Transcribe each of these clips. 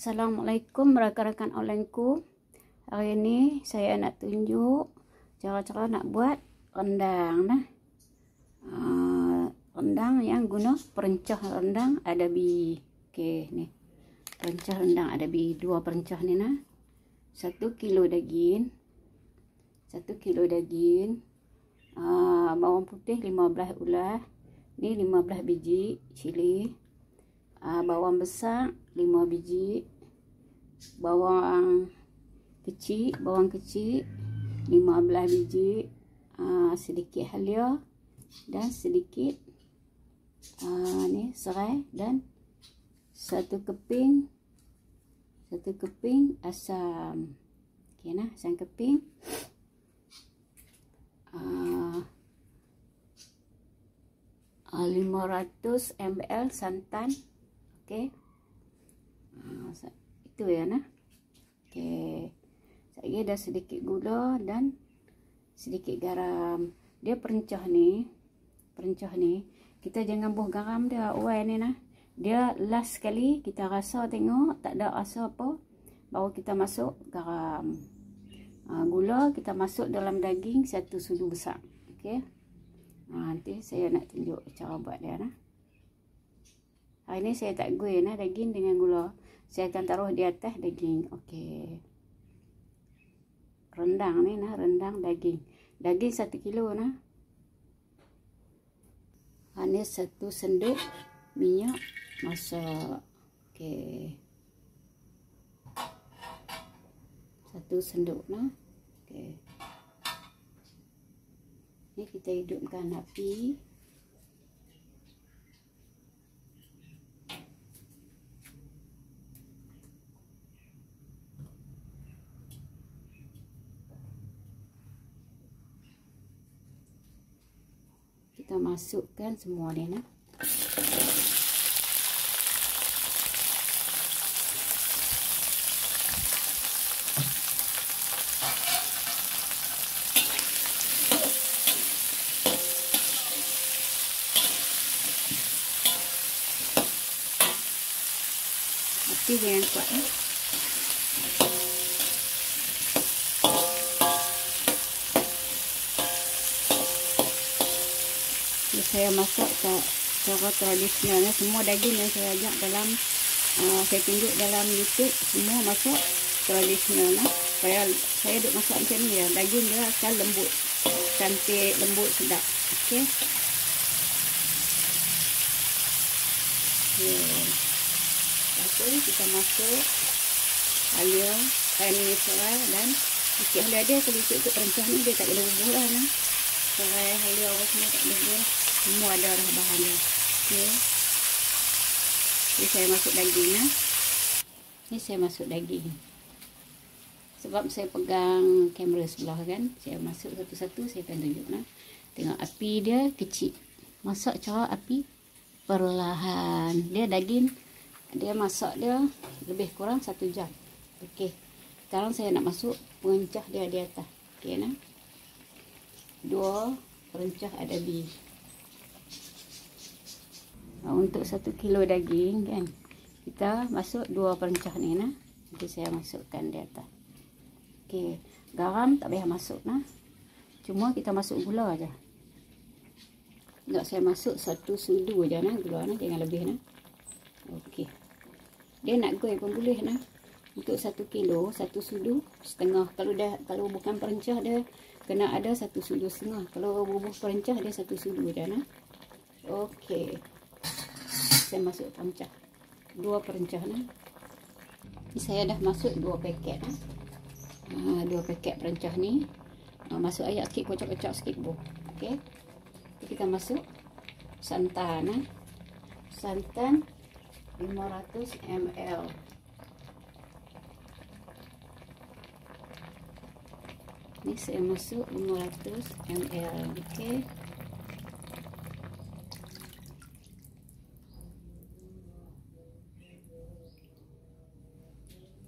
Assalamualaikum rakan-rakan onlineku. Hari ini saya nak tunjuk cara-cara nak buat rendang nah. Rendang yang guna perencah rendang adabi. Okey ni. Perencah rendang adabi, dua perencah ni nah. 1 kilo daging. 1 kilo daging. Bawang putih 15 ulas. Ni 15 biji cili. Bawang besar 5 biji, bawang kecil 15 biji, sedikit halia dan sedikit ni serai dan satu keping asam. Okey nah, asam keping. 500 ml santan. Okey. Itu ya nah. Okey. Saya dah sedikit gula dan sedikit garam. Dia perencah ni kita jangan buh garam dia awal ni nah. Dia last sekali kita rasa tengok tak ada rasa apa, baru kita masuk garam. Gula kita masuk dalam daging 1 sudu besar. Okey. Nanti saya nak tunjuk cara buat dia nah. Hari ni saya tak gui nah daging dengan gula. Saya akan taruh di atas daging. Okey. Rendang ni nah, rendang daging. Daging 1 kilo nah. Ini 1 sendok minyak masak. Okey. 1 sendok nah. Okey. Ni kita hidupkan api. Kita masukkan semua ni nah. Api jangan kuat nah. Saya masak cara tradisionalnya. Semua daging yang saya ajak dalam saya tunjuk dalam YouTube semua masak tradisional nah. Saya duk masak macam ni ya. Daging dia akan lembut, cantik, lembut, sedap. Okey. Lepas kita masuk halia, ini serai dan sikit halia dia. Kalau ikut perencah ni dia tak boleh bubuh lah nah. Serai halia apa semua tak boleh bubuh. Semua ada dah bahannya. Okey. Ni saya masuk daging nah. Ni saya masuk daging. Sebab saya pegang kamera sebelah kan, saya masuk satu-satu saya akan tunjuk nah. Tengok api dia kecil. Masak cara api perlahan. Dia daging dia masak dia lebih kurang 1 jam. Okey. Sekarang saya nak masuk perencah dia di atas. Okey nah. 2 perencah adabi. Untuk 1 kilo daging kan, kita masuk 2 perencah ni nah. Nanti saya masukkan di atas. Okey, garam tak payah masuk nah. Cuma kita masuk gula aja. Enggak, saya masuk 1 sudu aja nah gula nah, jangan lebih nah. Okey. Dia nak goi pun boleh nah. Untuk 1 kilo 1 sudu setengah. Kalau bukan perencah dia kena ada 1 sudu setengah. Kalau bubuh perencah dia 1 sudu aja nah. Okey. Saya masuk perencah 2 perencah nah. Ni saya dah masuk 2 paket nah. 2 paket perencah ni. Masuk air sikit, kocok-kocok sikit bu. Okey. Kita masuk santan nah. Santan 500 ml. Ni saya masuk 500 ml. Okey.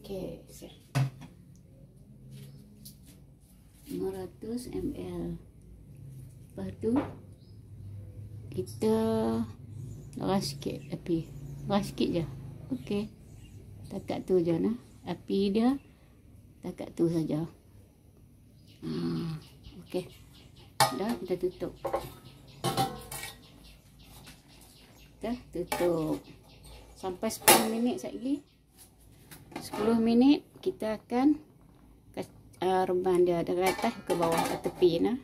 Okey, 500 ml. Lepas tu kita ras sikit api. Ras sikit je. Okey. takat tu je nah. Api dia takat tu saja. Okey. Dah, kita tutup. Kita tutup sampai 10 minit lagi. 10 minit kita akan reban dia dari atas ke bawah ke tepi nah.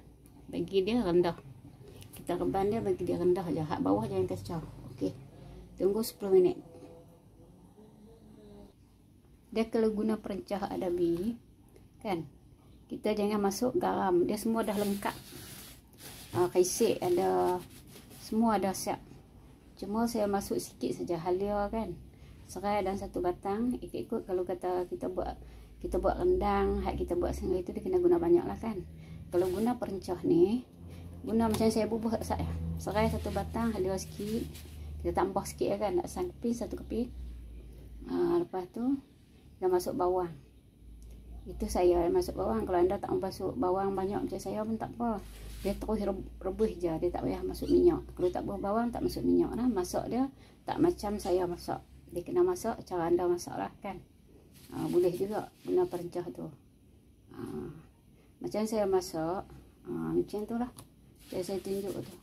Bagi dia rendah. Kita reban dia bagi dia rendah aja. Hak bawah jangan kacau. Okey. Tunggu 10 minit. Dia kalau guna perencah adabi kan, kita jangan masuk garam. Dia semua dah lengkap. Kaisik ada, semua ada siap. Cuma saya masuk sikit saja halia kan. Serai dan satu batang. Ikut-ikut kalau kata kita buat rendang, hak kita buat sendiri itu dia kena guna banyak lah kan. Kalau guna perencah ni, guna macam saya bubuh saya. Serai satu batang, halia sikit. Kita tambah sikit ya kan, nak keping, satu keping. Lepas tu dah masuk bawang. Itu saya masuk bawang. Kalau anda tak masuk bawang banyak macam saya pun tak apa. Dia terus rebus je, dia tak payah masuk minyak. Kalau tak buah bawang tak masuk minyak lah. Masak dia tak macam saya masak. Dia kena masak cara anda masak lah kan. Boleh juga guna perencah tu. Macam saya masak, macam tu lah. Saya tunjuk tu.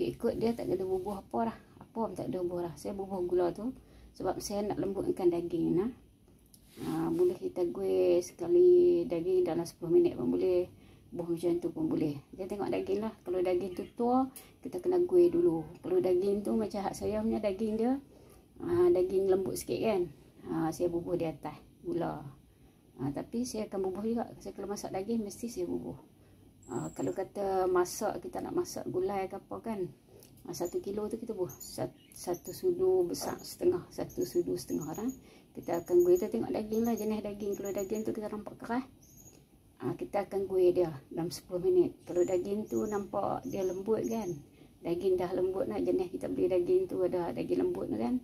Ikut dia tak ada bubuh apa lah. Apa pun tak ada bubuh lah. Saya bubuh gula tu sebab saya nak lembutkan daging nah. Boleh kita gue sekali daging dalam 10 minit pun boleh. Buah macam tu pun boleh. Dia tengok daging lah. Kalau daging tu tua, kita kena gue dulu. Kalau daging tu macam hak saya punya daging dia, daging lembut sikit kan. Saya bubuh di atas gula. Tapi saya akan bubuh juga. Saya kalau masak daging mesti saya bubuh. Kalau kata masak, kita nak masak gulai ke apa kan, 1 kilo tu kita buah satu sudu besar setengah, 1 sudu setengah orang. Kita akan gue, kita tengok daging lah, jenis daging. Kalau daging tu kita nampak keras, kita akan gue dia dalam 10 minit. Kalau daging tu nampak dia lembut kan, daging dah lembut lah, jenis kita beli daging tu ada daging lembut kan,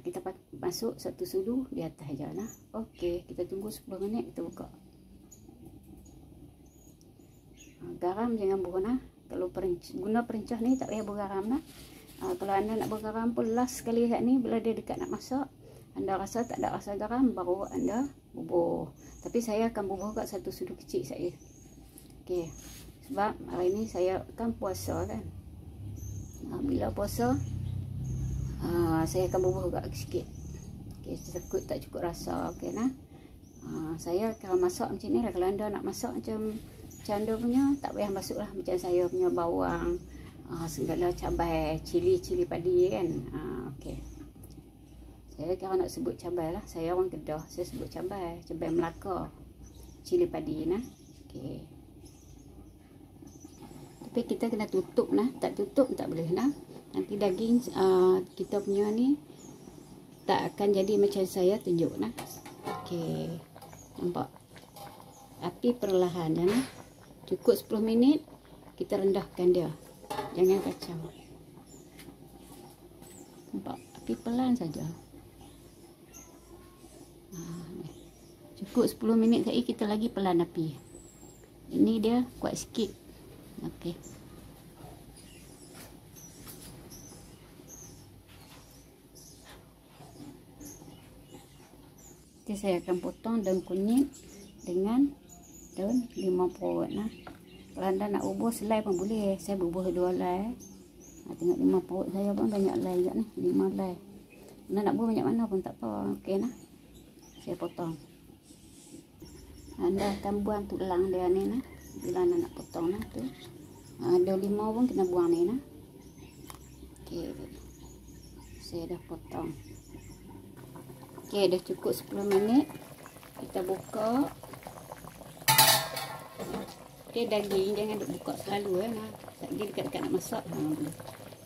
kita masuk 1 sudu di atas je lah. Okey, kita tunggu 10 minit, kita buka. Garam jangan buah lah. Kalau guna perencah ni tak payah bergaram lah. Kalau anda nak bergaram pun last sekali kat ni, bila dia dekat nak masak, anda rasa tak ada rasa garam, baru anda bubuh. Tapi saya akan bubuh kat 1 sudu kecil saya. Okey. Sebab hari ni saya kan puasa kan. Bila puasa, saya akan bubuh kat sikit. Okey, takut tak cukup rasa. Okey nah. Saya kalau masak macam ni lah. Kalau anda nak masak macam anda punya, tak payah masuk lah macam saya punya bawang, segala cabai, cili padi kan. Okey. Saya kalau nak sebut cabai lah, saya orang Kedah, saya sebut cabai Melaka, cili padi nah. Okey. Tapi kita kena tutup nah, tak tutup tak boleh nah. Nanti daging kita punya ni tak akan jadi macam saya tunjuk nah. Okey. Nampak? Api perlahan je nah. Cukup 10 minit, kita rendahkan dia. Jangan kacau. Nampak? Api pelan saja. Cukup 10 minit lagi, kita lagi pelan api. Ini dia kuat sikit. Okey. Nanti saya akan potong daun kunyit dengan daun 5 perut nah. Kalau anda nak bubuh selai pun boleh. Saya bubuh 2 helai. Tengok 5 perut saya pun banyak helai juga ni, 5 helai. Anda nak bubuh banyak mana pun tak apa. Okey nah. Saya potong. Anda akan buang tulang dia ni nah. Bila anda nak potong nah tu. Daun 5 pun kena buang ni nah. Okey. Saya dah potong. Okey, dah cukup 10 minit. Kita buka. Okey, daging jangan duk buka selalu nah. Lagi dekat-dekat nak masak boleh.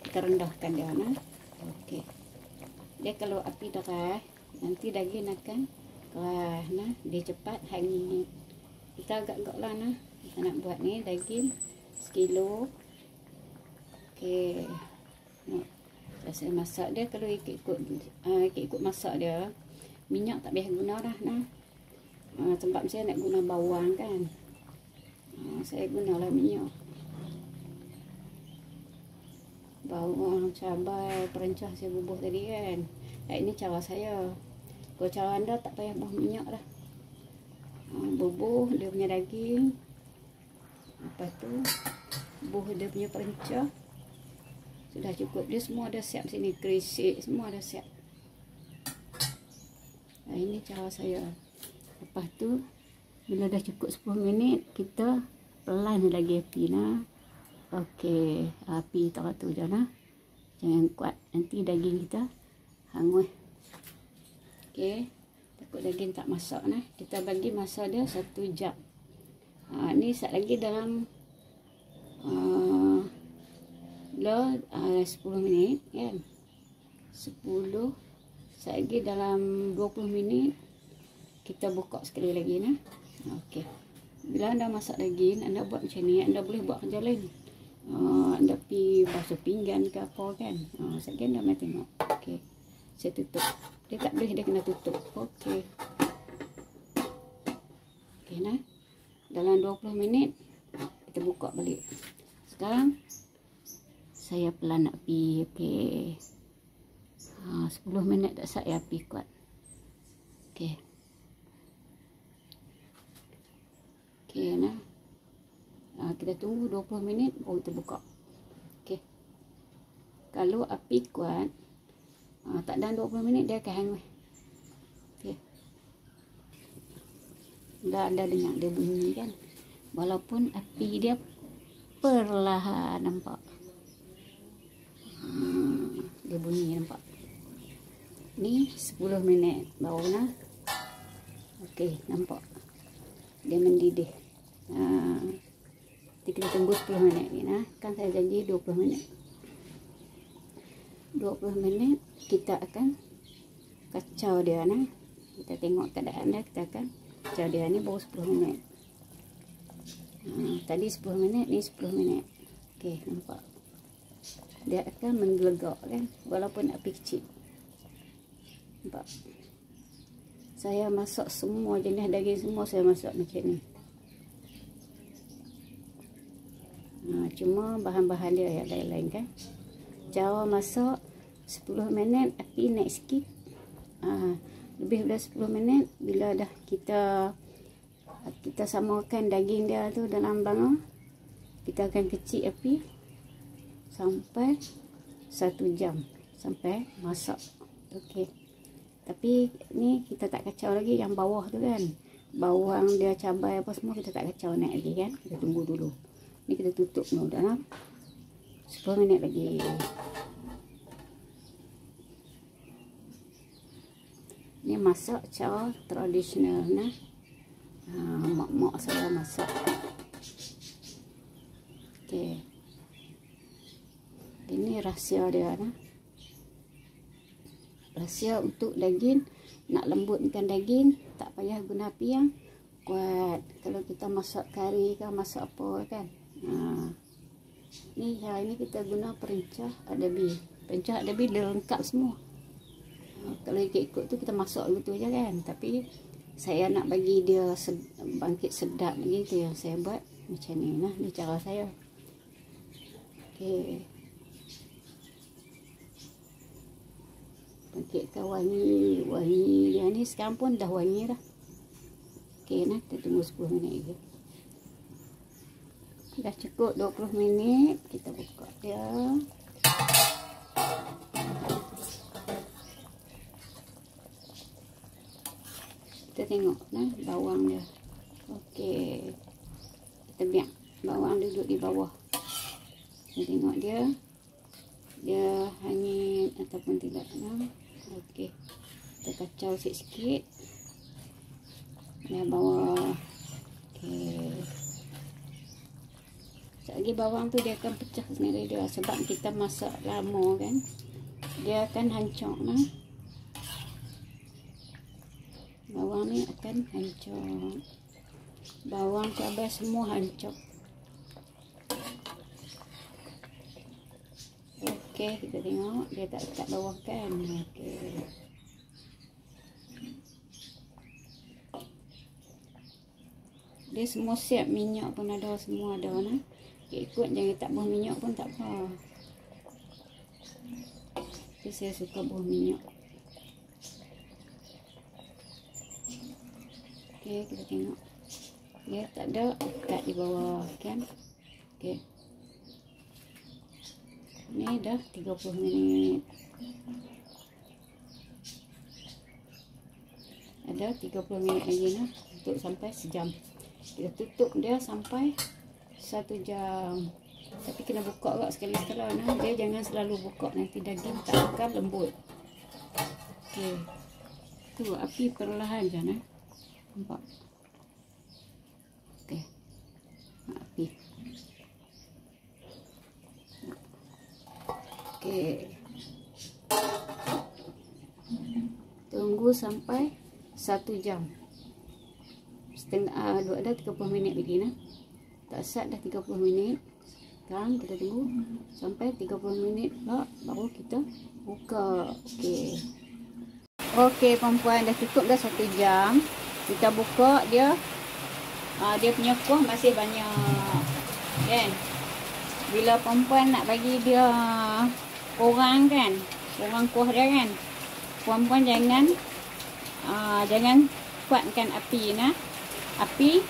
Kita rendahkan dia nah. Okey. Dia kalau api deras, nanti daging akan keras nah. Dia cepat hangit. Kita agak-agak lah nah. Kita nak buat ni daging sekilo. Okey. Saya masak dia kalau ikut masak dia. Minyak tak payah guna dah nah. Sebab saya nak guna bawang kan. Saya gunalah minyak. Bawang, cabai, perencah saya bubuh tadi kan. Ini cara saya. Kalau cara anda tak payah buah minyak dah. Bubuh dia punya daging. Lepas tu bubuh dia punya perencah. Sudah cukup. Dia semua dah siap sini. Krisik semua dah siap. Ini cara saya. Lepas tu bila dah cukup 10 minit, kita pelan lagi api nah. Okey, api teratur je nah. Jangan kuat, nanti daging kita hangus. Okey, takut daging tak masak nah. Kita bagi masa dia 1 jam. Ni sat lagi dalam 10 minit kan. 10 sat lagi dalam 20 minit kita buka sekali lagi nah. Okey. Bila anda masak daging, anda buat macam ni, anda boleh buat kerja lain. Anda pergi basuh pinggan ke apa kan. Sekejap anda mai tengok. Okey. Saya tutup. Dia tak boleh, dia kena tutup. Okey. Okey nah. Dalam 20 minit kita buka balik. Sekarang saya pelan api. Okey. 10 minit tak saya api kuat. Okey. Okey nah. Kita tunggu 20 minit baru kita buka. Okey. Kalau api kuat, tak dalam 20 minit dia akan hangus. Okey. Dah anda dengar dia bunyi kan. Walaupun api dia perlahan, nampak. Dia bunyi nampak. Ni 10 minit baru nah. Okey, nampak. Dia mendidih. Kita tunggu 10 minit ni nah. Kan saya janji 20 minit. 20 minit kita akan kacau dia nah. Kita tengok keadaan dia, kita akan kacau dia ni baru 10 minit. Tadi 10 minit, ni 10 minit. Okey, nampak. Dia akan menggelegak kan, walaupun api kecil. Nampak. Saya masak semua jenis daging, semua saya masak macam ni. Cuma bahan-bahan dia yang lain-lain kan. Cara masak 10 minit, api naik sikit. Lebih dari 10 minit, bila dah kita samakan daging dia tu dalam bangau, kita akan kecil api sampai 1 jam sampai masak. Okey. Tapi ni kita tak kacau lagi yang bawah tu kan. Bawang dia, cabai apa semua kita tak kacau naik lagi kan. Kita tunggu dulu. Ni kita tutup dulu dalam 10 minit lagi. Ni masak cara tradisional nah. Mak-mak saya masak. Okey. Ini rahsia dia nah. Rahsia untuk daging, nak lembutkan daging tak payah guna api yang kuat. Kalau kita masak kari ke masak apa kan. Ni hari ni kita guna perencah adabi. Perencah adabi dia lengkap semua. Kalau ikut tu kita masak gitu aja kan. Tapi saya nak bagi dia bangkit sedap begitu yang saya buat macam ni nah. Ni cara saya. Okey. Bangkitkan wangi dia ni sekarang pun dah wangi dah. Okey nah, kita tunggu 10 minit lagi. Dah cukup 20 minit, kita buka dia. Kita tengok nah bawang dia. Okey. Kita biar bawang duduk di bawah. Kita tengok dia hangit ataupun tidak nah. Okey. Kita kacau sikit-sikit. Dia bawah. Okey. Sekejap lagi bawang tu dia akan pecah sendiri dia sebab kita masak lama kan. Dia akan hancur nah. Bawang ni akan hancur. Bawang, cabai semua hancur. Okey, kita tengok dia tak dekat bawah kan. Okey. Dia semua siap, minyak pun ada, semua ada nah. Ikut jangan tak buah minyak pun tak apa. Tapi saya suka buah minyak. Okey, kita tengok. Dia tak ada ikat di bawah kan. Okey. Ni dah 30 minit. Ada 30 minit lagi nah untuk sampai sejam. Kita tutup dia sampai 1 jam. Tapi kena buka agak sekali-sekala nah. Dia jangan selalu buka, nanti daging tak akan lembut. Okey. Tu api perlahan je nah. Nampak? Okey. Api. Okey. Tunggu sampai 1 jam. Setengah ada 30 minit lagi nah. Tak sat dah 30 minit. Sekarang kita tunggu sampai 30 minit lah, baru kita buka. Okey. Okey perempuan, dah cukup dah 1 jam. Kita buka dia. Dia punya kuah masih banyak. Kan? Bila perempuan nak bagi dia kurang kan, kurang kuah dia kan, perempuan jangan kuatkan api nah. Api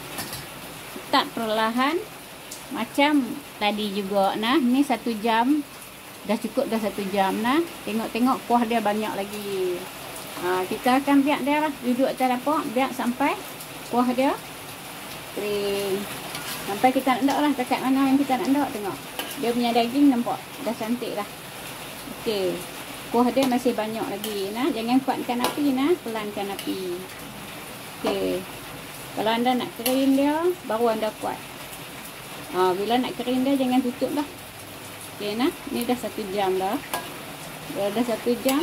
tak perlahan macam tadi juga nah. Ni 1 jam dah cukup, dah 1 jam nah. Tengok-tengok kuah dia banyak lagi. Kita akan biar dia lah duduk atas dapur, biar sampai kuah dia kering. Sampai kita nak lah dekat mana yang kita nak tengok. Dia punya daging nampak dah cantik lah. Okey. Kuah dia masih banyak lagi nah. Jangan kuatkan api nah, pelankan api. Okey. Kalau anda nak kering dia, baru anda kuat. Bila nak kering dia, jangan tutup lah. Okey nah. Ni dah 1 jam dah. Dah 1 jam.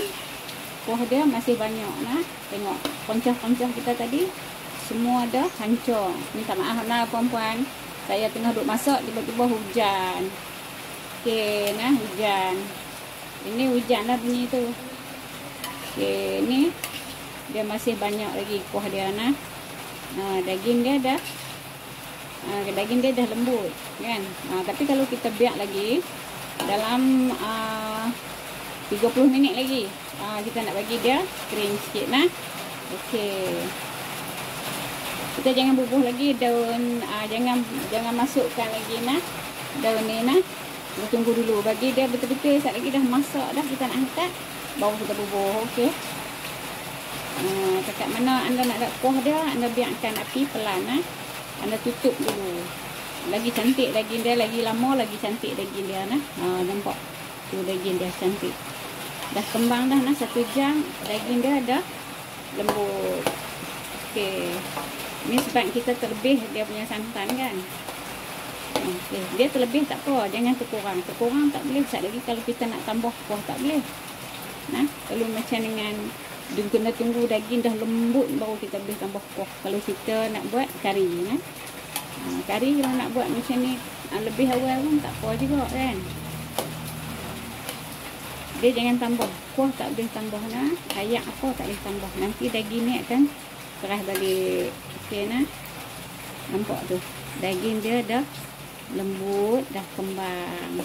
Kuah dia masih banyak nah. Tengok poncah-poncah kita tadi semua dah hancur. Minta maaf lah puan-puan. Saya tengah duduk masak, tiba-tiba hujan. Okey nah, hujan. Ini hujan lah bunyi tu. Okey, ni dia masih banyak lagi kuah dia nah. Daging dia dah lembut kan. Tapi kalau kita biar lagi dalam 30 minit lagi, kita nak bagi dia kering sikit nah. Okey. Kita jangan bubuh lagi daun, jangan masukkan lagi nah daun ni nah. Kita tunggu dulu, bagi dia betul-betul sat lagi dah masak dah, kita nak angkat baru kita bubuh. Okey. Dekat mana anda nak ada kuah dia, anda biarkan api pelan nah. Anda tutup dulu. Lagi cantik daging dia, lagi lama lagi cantik daging dia nah. Nampak tu daging dia cantik. Dah kembang dah nah 1 jam, daging dia dah lembut. Okey. Ni sebab kita terlebih dia punya santan kan. Okey, dia terlebih tak apa, jangan terkurang. Terkurang tak boleh. Sat lagi kalau kita nak tambah kuah tak boleh. Nah, kalau macam dengan dia kena tunggu daging dah lembut baru kita boleh tambah kuah. Kalau kita nak buat kari nah. Kari kalau nak buat macam ni lebih awal pun tak apa juga kan. Dia jangan tambah kuah, tak boleh tambah nah. Ayak apa tak boleh tambah. Nanti daging ni akan keras balik. Okey nah. Nampak tu. Daging dia dah lembut, dah kembang.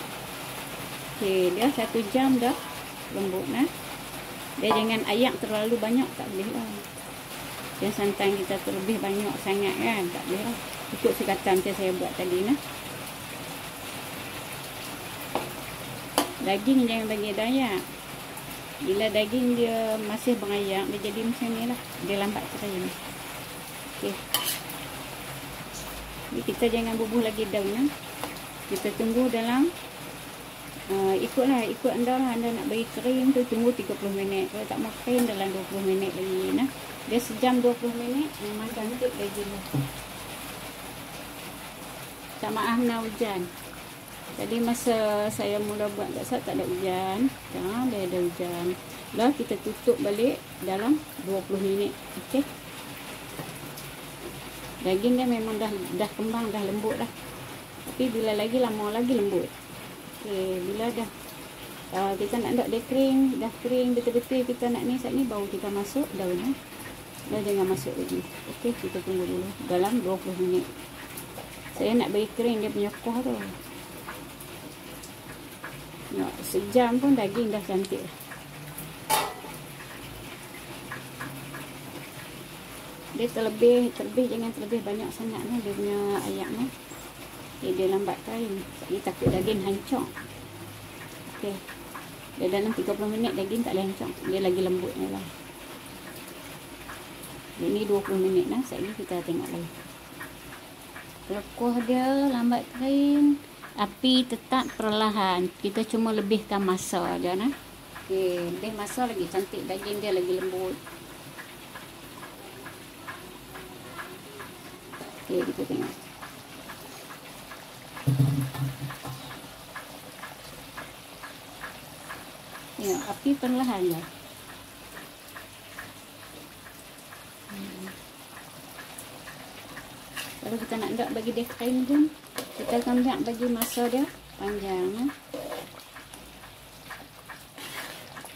Okey, dia 1 jam dah lembut nah. Dia jangan ayak terlalu banyak, tak boleh lah. Yang santan kita terlebih banyak sangat kan, tak boleh lah. Ikut sekatan macam saya buat tadi nah. Daging jangan bagi ayak. Bila daging dia masih berayak, dia jadi macam ni lah. Dia lambat kering. Okey. Ni kita jangan bubuh lagi daun nah. Kita tunggu dalam ikut anda lah. Anda nak bagi kering tu tunggu 30 minit. Kalau tak mau kering dalam 20 minit lagi nah. Dia sejam 20 minit memang cantik daging ni. Tak maaf nak hujan. Tadi masa saya mula buat kat sat tak ada hujan. Sekarang dia ada hujan. Lah kita tutup balik dalam 20 minit. Okey. Daging dia memang dah kembang, dah lembut dah. Tapi bila lagi lama lagi lembut. Okey, bila dah kita nak dia kering, dah kering betul-betul kita nak ni saat ni baru kita masuk daun nah. Dah jangan masuk lagi. Okey, kita tunggu dulu dalam 20 minit. Saya nak bagi kering dia punya kuah tu. Nak sejam pun daging dah cantik dah. Dia terlebih jangan terlebih banyak sangat ni dia punya ayak ni. Dia lambat kain. Dia takut daging hancur. Okey. Dia dalam 30 minit daging tak boleh hancur. Dia lagi lembut ni lah. Ini 20 minit lah. Sekali kita tengok lagi. Kuah dia lambat kain. Api tetap perlahan. Kita cuma lebihkan masa aja nah. Okey, lebih masa lagi cantik daging dia lagi lembut. Okey, kita tengok. Ya, api perlahan je. Kalau kita nak bagi dia kain pun, kita akan bagi masa dia panjang.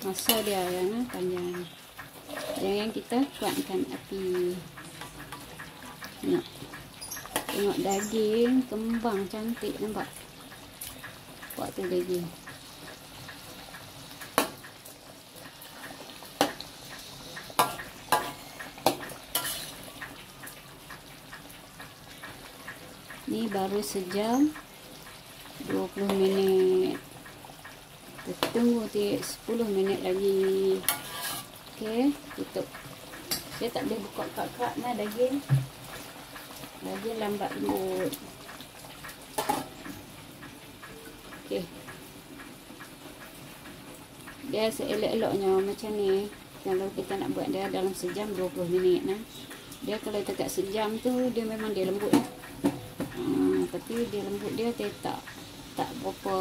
Masa dia yang panjang. Jangan kita kuatkan api. Tengok daging kembang cantik, nampak? Buat tu daging. Ni baru sejam 20 minit. Kita tunggu 10 minit lagi. Okey, tutup. Dia tak boleh buka kat-kat nah daging. Daging lambat lembut. Okey. Dia seelok-eloknya macam ni. Kalau kita nak buat dia dalam sejam 20 minit nah. Dia kalau dekat sejam tu dia memang dia lembut lah. Tapi dia lembut dia tak berapa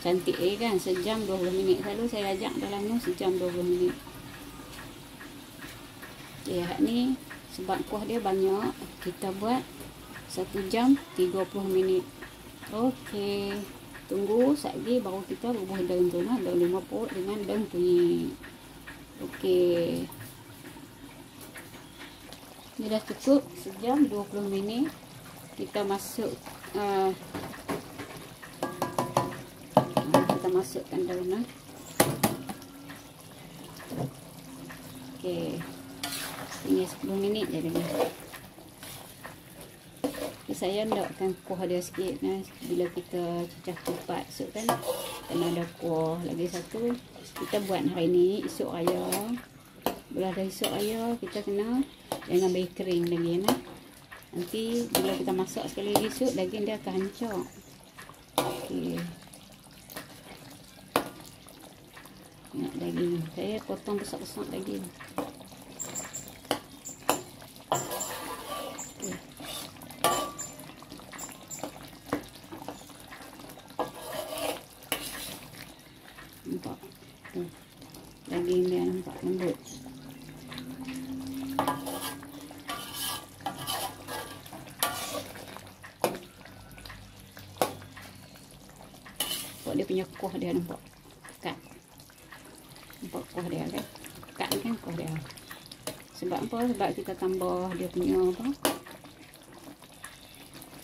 cantik kan. Sejam 20 minit. Selalu saya ajak dalamnya sejam 20 minit. Okay, ni sebab kuah dia banyak, kita buat 1 jam 30 minit. Okey, tunggu lagi baru kita bubuh daun tu nah, daun 50 dengan daun kunyit. Okey, ni dah cukup sejam 20 minit. Kita masuk kita masukkan daun nah. Okey, ini 10 minit je lagi. Saya nakkan kuah dia sikit nah. Bila kita cecah kupat esok kan kena ada kuah lagi satu. Kita buat hari ni, esok raya. Bila dah esok raya kita kena jangan bagi kering lagi nah. Nanti bila kita masak sekali lagi esok, daging dia akan hancur. Okey. Nak daging. Saya potong besar-besar daging. Okey. Nampak. Tuh. Daging dia nampak lembut. Dia punya kuah dia nampak pekat. Nampak kuah dia kan? Pekat kan kuah dia. Sebab apa? Sebab kita tambah dia punya apa?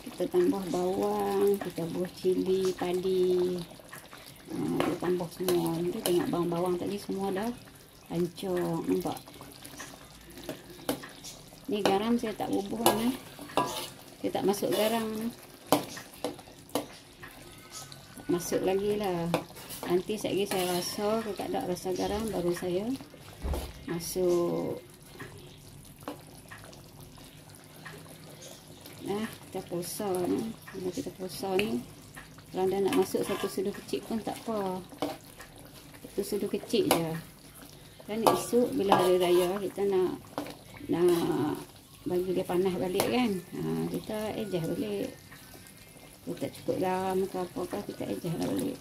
Kita tambah bawang, kita buah cili, padi. Kita tambah semua. Nanti tengok bawang-bawang tadi semua dah hancur. Nampak? Ni garam saya tak bubuh ni. Saya tak masuk garam ni. Masuk lagi lah. Nanti sekali saya rasa, kalau tak ada rasa garam baru saya masuk. Nah, kita puasa ni. Bila kita puasa ni, kalau dah nak masuk satu sudu kecil pun tak apa. Satu sudu kecil je. Dan esok bila hari raya kita nak bagi dia panas balik kan. Kita adjust balik. Kalau tak cukup garam ke apa-apa, kita adjust lah balik.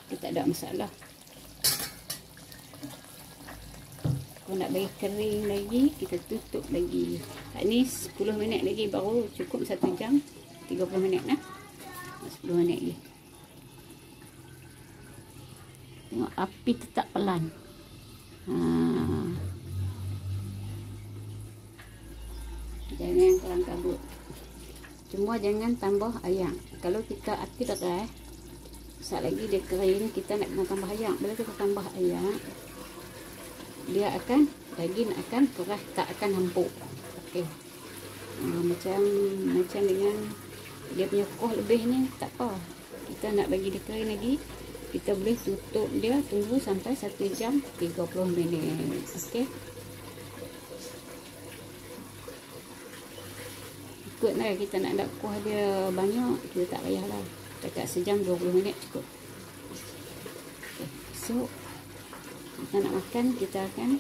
Kita tak ada masalah. Kalau nak bagi kering lagi, kita tutup lagi. Ni 10 minit lagi baru cukup 1 jam 30 minit nah. 10 minit lagi. Tengok api tetap pelan. Jangan kelang kabut. Cuma jangan tambah ayam. Kalau kita api deras, saat lagi dia kering, kita nak kena tambah ayam. Bila kita tambah ayam, dia akan daging akan keras, tak akan empuk. Okey. Macam dengan dia punya kuah lebih ni tak apa. Kita nak bagi dia kering lagi, kita boleh tutup dia, tunggu sampai 1 jam 30 minit. Okey. Ikutlah kita nak kuah dia banyak, kita tak payahlah. Dekat sejam 20 minit cukup. Okay. So kita nak makan, kita akan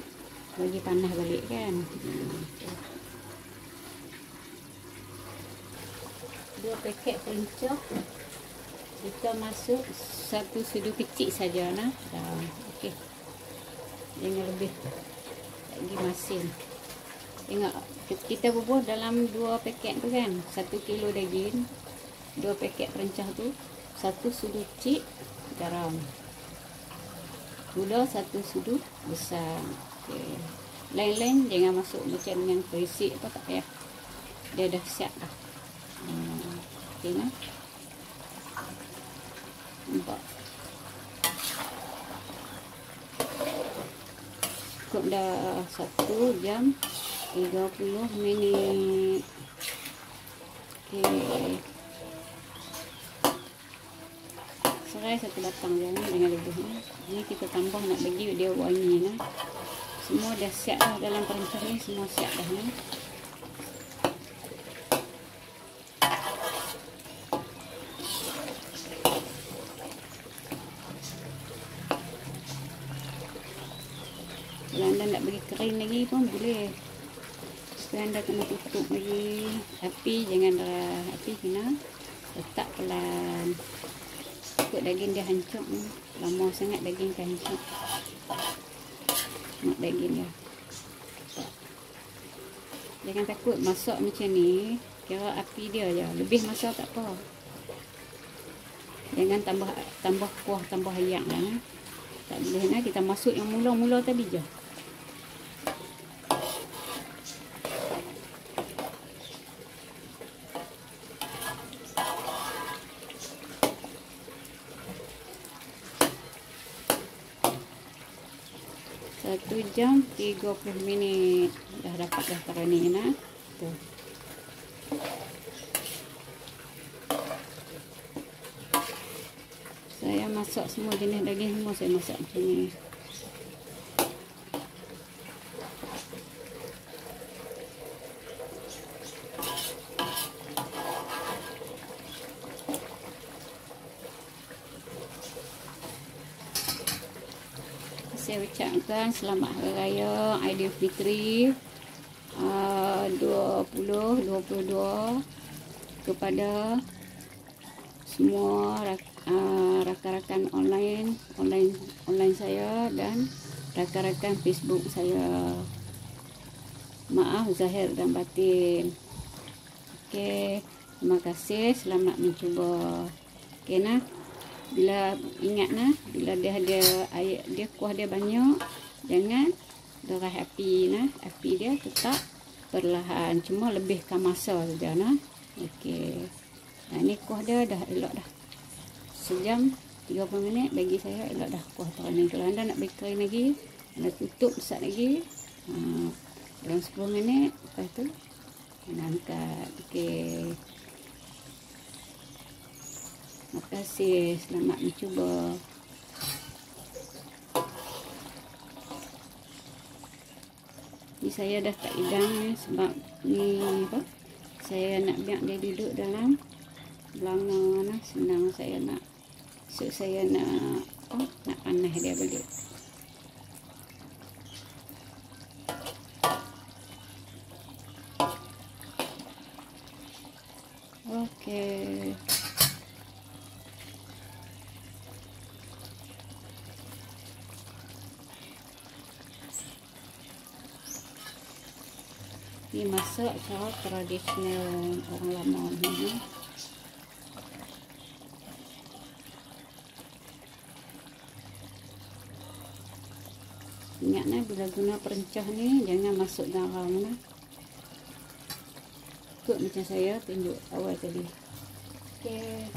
bagi panas balik kan. Okay. 2 paket pencok kita masuk 1 sudu kecil saja nah. Okey. Jangan lebih lagi masin. Tengok kita bubuh dalam 2 paket tu kan, 1 kilo daging, 2 paket perencah tu, 1 sudu kecil garam, gula 1 sudu besar. Okey. Lain-lain jangan masuk macam dengan perisik apa, tak payah. Dia dah siap dah. Okey nah. Nampak. Cukup dah 1 jam 30 minit. Okey. Serai 1 batang jangan lebih ni. Ini kita tambah nak bagi dia wangi nah. Semua dah siap dah dalam perencah ni, semua siap dah ni. Kalau anda nak bagi kering lagi pun boleh. Tapi anda kena tutup lagi api, jangan api kena letak pelan. Takut daging dia hancur ni. Lama sangat daging kan hancur. Nak daging dia. Jangan takut masak macam ni, kira api dia je. Lebih masak tak apa. Jangan tambah kuah, tambah ayak lah. Tak boleh nah, kita masuk yang mula-mula tadi je. Satu jam 30 minit dah dapat dah taruh ni nah. Tuh. Saya masak semua jenis daging, semua saya masak macam ni. Saya ucapkan selamat Hari Raya Aidilfitri 2022 kepada semua rakan-rakan online saya dan rakan-rakan Facebook saya. Maaf zahir dan batin. Okey, terima kasih, selamat mencuba. Okey nah. Bila ingat nah, bila dia ada air, dia kuah dia banyak, jangan derah api nah. Api dia tetap perlahan, cuma lebihkan masa saja nah. Okey. Nah, ni kuah dia dah elok dah. Sejam 30 minit bagi saya elok dah kuah tu ni. Kalau anda nak bagi kering lagi, anda tutup besar lagi. Dalam 10 minit lepas tu anda angkat. Okey. Terima kasih, selamat mencuba. Ni saya dah tak hidang ni sebab ni apa? Saya nak biar dia duduk dalam belanga nah, senang saya nak. So saya nak nak panas dia balik. Okey. Ini masak cara tradisional orang lama ni. Ingatlah bila guna perencah ni jangan masuk garam lah. Ikut macam saya tunjuk awal tadi. Okey.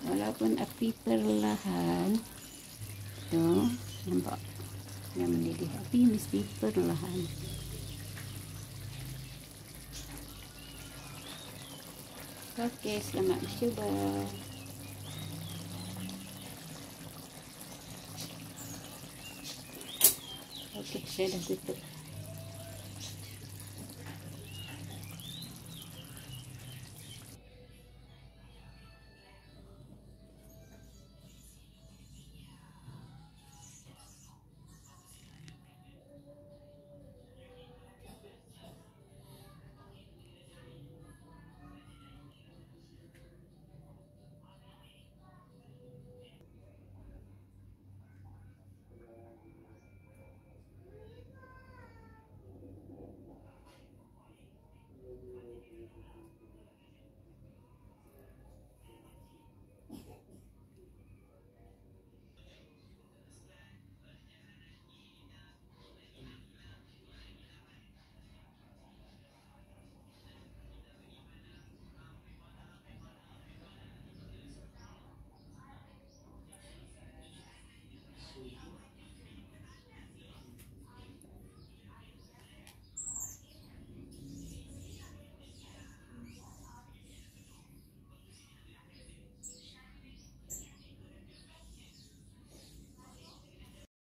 Walaupun api perlahan, Tuh, nampak yang mendidih, tapi mesti perlahan. Oke, selamat mencoba. Oke, saya dah tutup.